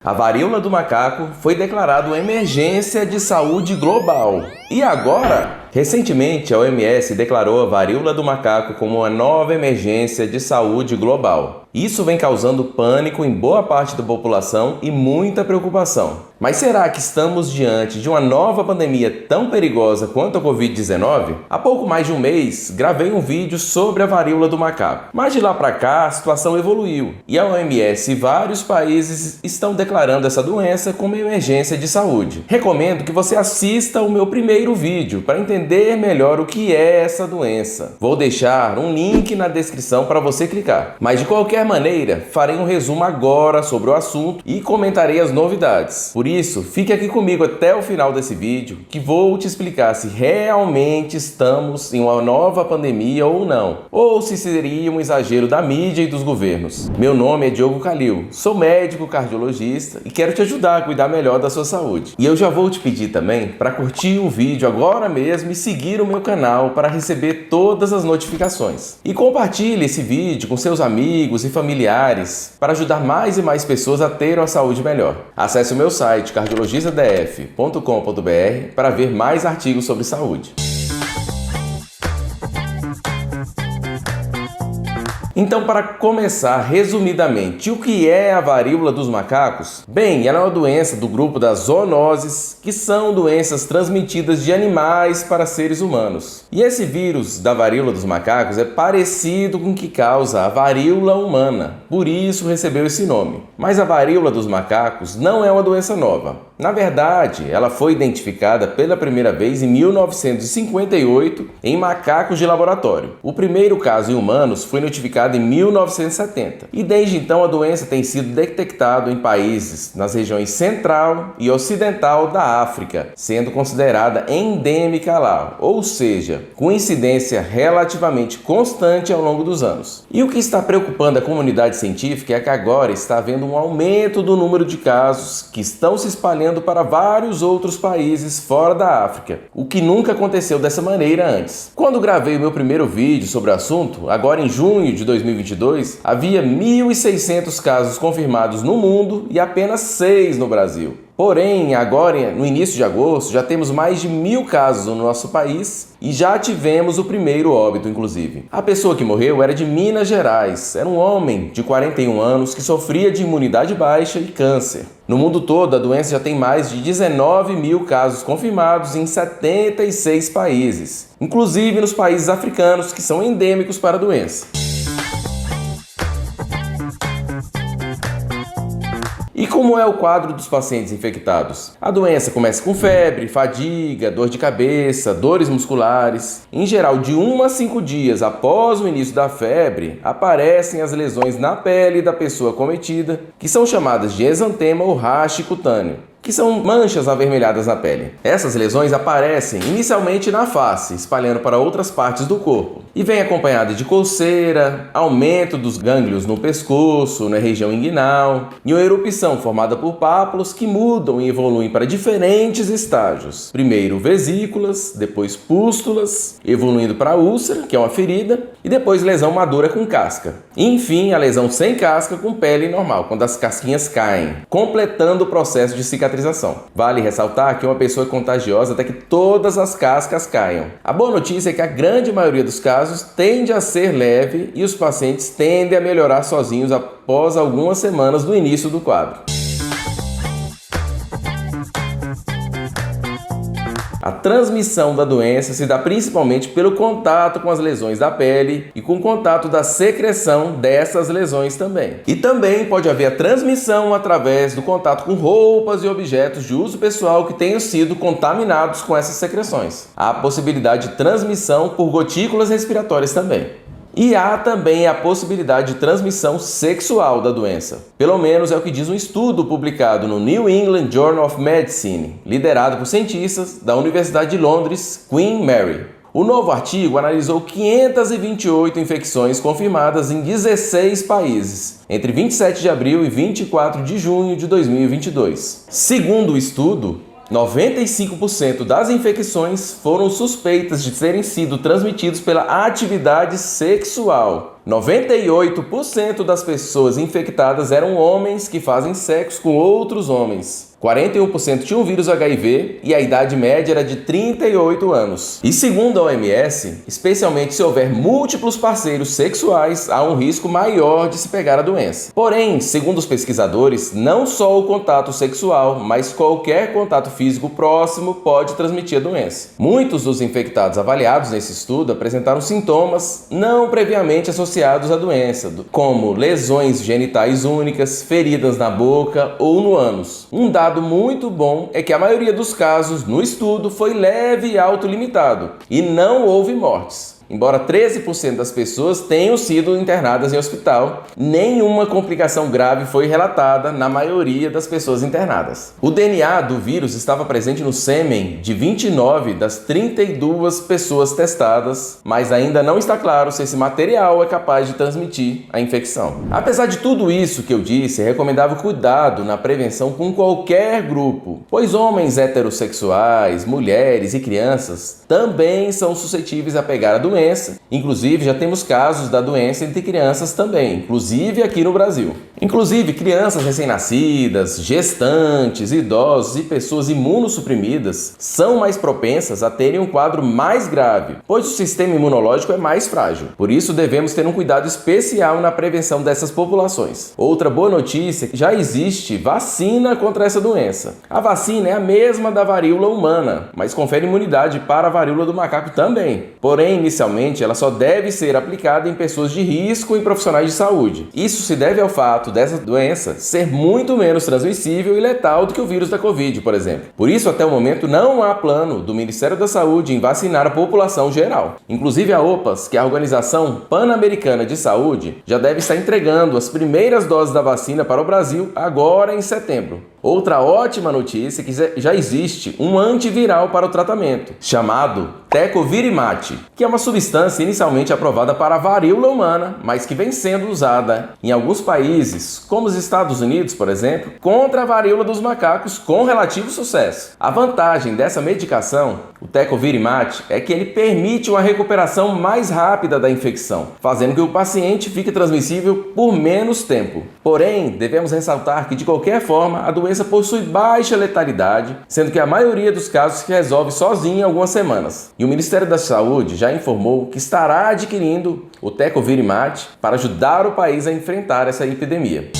A varíola do macaco foi declarada uma emergência de saúde global. E agora? Recentemente, a OMS declarou a varíola do macaco como uma nova emergência de saúde global. Isso vem causando pânico em boa parte da população e muita preocupação. Mas será que estamos diante de uma nova pandemia tão perigosa quanto a Covid-19? Há pouco mais de um mês, gravei um vídeo sobre a varíola do macaco. Mas de lá para cá, a situação evoluiu e a OMS e vários países estão declarando essa doença como emergência de saúde. Recomendo que você assista o meu primeiro vídeo para entender melhor o que é essa doença. Vou deixar um link na descrição para você clicar. Mas de qualquer maneira, farei um resumo agora sobre o assunto e comentarei as novidades. Por isso, fique aqui comigo até o final desse vídeo, que vou te explicar se realmente estamos em uma nova pandemia ou não, ou se seria um exagero da mídia e dos governos. Meu nome é Diogo Calil, sou médico cardiologista e quero te ajudar a cuidar melhor da sua saúde. E eu já vou te pedir também para curtir o vídeo agora mesmo e seguir o meu canal para receber todas as notificações. E compartilhe esse vídeo com seus amigos e familiares para ajudar mais e mais pessoas a ter uma saúde melhor. Acesse o meu site cardiologistadf.com.br para ver mais artigos sobre saúde. Então, para começar resumidamente, o que é a varíola dos macacos? Bem, ela é uma doença do grupo das zoonoses, que são doenças transmitidas de animais para seres humanos. E esse vírus da varíola dos macacos é parecido com o que causa a varíola humana, por isso recebeu esse nome. Mas a varíola dos macacos não é uma doença nova. Na verdade, ela foi identificada pela primeira vez em 1958 em macacos de laboratório. O primeiro caso em humanos foi notificado em 1970. E desde então a doença tem sido detectada em países nas regiões central e ocidental da África, sendo considerada endêmica lá, ou seja, com incidência relativamente constante ao longo dos anos. E o que está preocupando a comunidade científica é que agora está havendo um aumento do número de casos que estão se espalhando para vários outros países fora da África, o que nunca aconteceu dessa maneira antes. Quando gravei o meu primeiro vídeo sobre o assunto, agora em junho de 2022, havia 1.600 casos confirmados no mundo e apenas 6 no Brasil. Porém, agora, no início de agosto, já temos mais de 1.000 casos no nosso país e já tivemos o primeiro óbito, inclusive. A pessoa que morreu era de Minas Gerais. Era um homem de 41 anos que sofria de imunidade baixa e câncer. No mundo todo, a doença já tem mais de 19.000 casos confirmados em 76 países, inclusive nos países africanos que são endêmicos para a doença. E como é o quadro dos pacientes infectados? A doença começa com febre, fadiga, dor de cabeça, dores musculares. Em geral, de 1 a 5 dias após o início da febre, aparecem as lesões na pele da pessoa acometida, que são chamadas de exantema ou rache cutâneo, que são manchas avermelhadas na pele. Essas lesões aparecem inicialmente na face, espalhando para outras partes do corpo, e vem acompanhada de coceira, aumento dos gânglios no pescoço, na região inguinal, e uma erupção formada por pápulas que mudam e evoluem para diferentes estágios. Primeiro vesículas, depois pústulas, evoluindo para a úlcera, que é uma ferida, e depois lesão madura com casca. E, enfim, a lesão sem casca com pele normal, quando as casquinhas caem, completando o processo de cicatrização. Vale ressaltar que uma pessoa é contagiosa até que todas as cascas caiam. A boa notícia é que a grande maioria dos casos tende a ser leve e os pacientes tendem a melhorar sozinhos após algumas semanas do início do quadro. A transmissão da doença se dá principalmente pelo contato com as lesões da pele e com o contato da secreção dessas lesões também. E também pode haver a transmissão através do contato com roupas e objetos de uso pessoal que tenham sido contaminados com essas secreções. Há a possibilidade de transmissão por gotículas respiratórias também. E há também a possibilidade de transmissão sexual da doença. Pelo menos é o que diz um estudo publicado no New England Journal of Medicine, liderado por cientistas da Universidade de Londres, Queen Mary. O novo artigo analisou 528 infecções confirmadas em 16 países, entre 27 de abril e 24 de junho de 2022. Segundo o estudo, 95% das infecções foram suspeitas de terem sido transmitidas pela atividade sexual. 98% das pessoas infectadas eram homens que fazem sexo com outros homens. 41% tinham vírus HIV e a idade média era de 38 anos. E segundo a OMS, especialmente se houver múltiplos parceiros sexuais, há um risco maior de se pegar a doença. Porém, segundo os pesquisadores, não só o contato sexual, mas qualquer contato físico próximo pode transmitir a doença. Muitos dos infectados avaliados nesse estudo apresentaram sintomas não previamente associados à doença, como lesões genitais únicas, feridas na boca ou no ânus. Um dado muito bom é que a maioria dos casos no estudo foi leve e autolimitado e não houve mortes. Embora 13% das pessoas tenham sido internadas em hospital, nenhuma complicação grave foi relatada na maioria das pessoas internadas. O DNA do vírus estava presente no sêmen de 29 das 32 pessoas testadas, mas ainda não está claro se esse material é capaz de transmitir a infecção. Apesar de tudo isso que eu disse, é recomendável cuidado na prevenção com qualquer grupo, pois homens heterossexuais, mulheres e crianças também são suscetíveis a pegar a doença. Inclusive, já temos casos da doença entre crianças também, inclusive aqui no Brasil. Inclusive, crianças recém-nascidas, gestantes, idosos e pessoas imunossuprimidas são mais propensas a terem um quadro mais grave, pois o sistema imunológico é mais frágil. Por isso, devemos ter um cuidado especial na prevenção dessas populações. Outra boa notícia é que já existe vacina contra essa doença. A vacina é a mesma da varíola humana, mas confere imunidade para a varíola do macaco também. Porém, inicialmente, ela só deve ser aplicada em pessoas de risco e profissionais de saúde. Isso se deve ao fato dessa doença ser muito menos transmissível e letal do que o vírus da Covid, por exemplo. Por isso, até o momento, não há plano do Ministério da Saúde em vacinar a população geral. Inclusive, a OPAS, que é a Organização Pan-Americana de Saúde, já deve estar entregando as primeiras doses da vacina para o Brasil agora em setembro. Outra ótima notícia é que já existe um antiviral para o tratamento, chamado Tecovirimat, que é uma substância inicialmente aprovada para a varíola humana, mas que vem sendo usada em alguns países, como os Estados Unidos, por exemplo, contra a varíola dos macacos com relativo sucesso. A vantagem dessa medicação, o Tecovirimat, é que ele permite uma recuperação mais rápida da infecção, fazendo que o paciente fique transmissível por menos tempo. Porém, devemos ressaltar que, de qualquer forma, a doença possui baixa letalidade, sendo que a maioria dos casos se resolve sozinha em algumas semanas. E o Ministério da Saúde já informou que estará adquirindo o Tecovirimat para ajudar o país a enfrentar essa epidemia.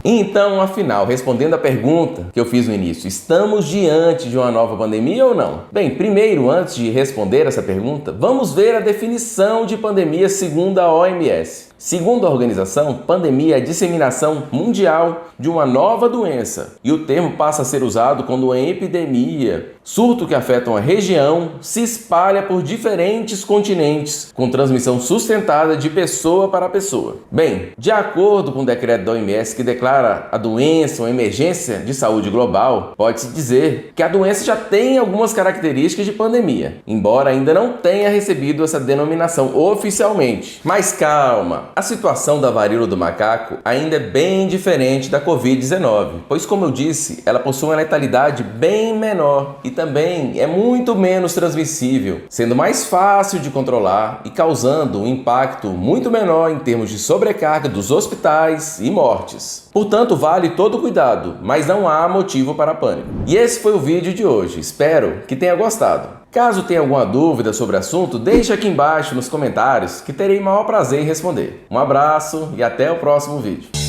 Então, afinal, respondendo à pergunta que eu fiz no início, estamos diante de uma nova pandemia ou não? Bem, primeiro, antes de responder essa pergunta, vamos ver a definição de pandemia segundo a OMS. Segundo a organização, pandemia é a disseminação mundial de uma nova doença, e o termo passa a ser usado quando uma epidemia, surto que afeta uma região, se espalha por diferentes continentes, com transmissão sustentada de pessoa para pessoa. Bem, de acordo com o decreto da OMS que declara a doença uma emergência de saúde global, pode-se dizer que a doença já tem algumas características de pandemia, embora ainda não tenha recebido essa denominação oficialmente. Mas calma! A situação da varíola do macaco ainda é bem diferente da Covid-19, pois, como eu disse, ela possui uma letalidade bem menor e também é muito menos transmissível, sendo mais fácil de controlar e causando um impacto muito menor em termos de sobrecarga dos hospitais e mortes. Portanto, vale todo cuidado, mas não há motivo para pânico. E esse foi o vídeo de hoje, espero que tenha gostado. Caso tenha alguma dúvida sobre o assunto, deixe aqui embaixo nos comentários que terei o maior prazer em responder. Um abraço e até o próximo vídeo.